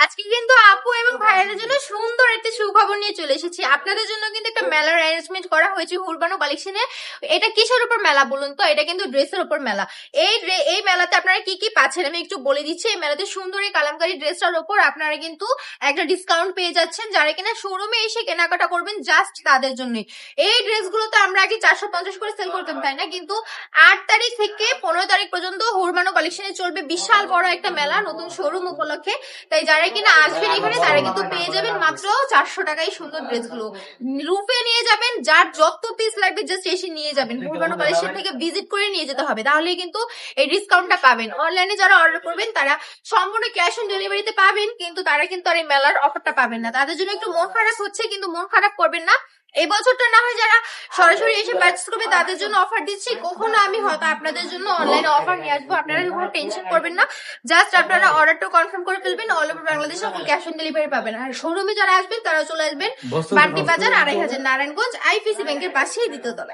আজকে কিন্তু আপু এবং ভাইয়াদের জন্য সুন্দর একটা সুখবর নিয়ে চলে এসেছি। আপনাদের জন্য কিন্তু একটা মেলার অ্যারেঞ্জমেন্ট করা হয়েছে হুরবানো কালেকশনে। এটা কিসের উপর মেলা বলুন তো? এটা কিন্তু ড্রেসের উপর মেলা। এই মেলাতে আপনারা কি কি পাচ্ছেন আমি একটু বলে দিচ্ছি। এই মেলাতে সুন্দর এই কালামকারী ড্রেসটার উপর আপনারা কিন্তু একটা ডিসকাউন্ট পেয়ে যাচ্ছেন। যারা কিনা শোরুমে এসে কেনাকাটা করবেন জাস্ট তাদের জন্যই। এই ড্রেসগুলো তো আমরা আগে 450 করে সেল করতাম, তাই না? কিন্তু 8 তারিখ থেকে 15 তারিখ পর্যন্ত হুরবানো কালেকশনে চলবে বিশাল বড় একটা মেলা নতুন শোরুম উপলক্ষে। তাই যারা কিনা আসবেন এখানে তারা কিন্তু পেয়ে যাবেন মাত্র 400 টাকায় সুন্দর ড্রেসগুলো। রূপে নিয়ে যাবেন, যার যত পিস লাগবে জাস্ট এসে নিয়ে যাবেন। হুরবানো কালেকশন থেকে ভিজিট করে নিয়ে যেতে হবে, তাহলেই কিন্তু এই ডিসকাউন্টটা পাবেন। অনলাইনে যারা অর্ডার করবেন তারা সম্পূর্ণ ক্যাশ অন ডেলিভারিতে পাবেন, কিন্তু তারা কিন্তু আর এই মেলার অফারটা পাবেন না। তাদের জন্য একটু মন খারাপ হচ্ছে, কিন্তু মন খারাপ করবেন না। এই বছরটা না হয় যারা সরাসরি এসে পারচেজ করবে তাদের জন্য অফার দিচ্ছি। কখনো আমি হয়তো আপনাদের জন্য অনলাইনে অফার নিয়ে আসবো, আপনারা কোনো টেনশন করবেন না। জাস্ট আপনারা অর্ডারটা কনফার্ম করে ফেলবেন, অল ওভার বাংলাদেশে ক্যাশ অন ডেলিভারি পাবেন। আর শোরুমে যারা আসবেন তারা চলে আসবেন বান্টি বাজার 2500 নারায়ণগঞ্জ আইপিসি ব্যাংকের পাশেই দ্বিতীয় তলায়।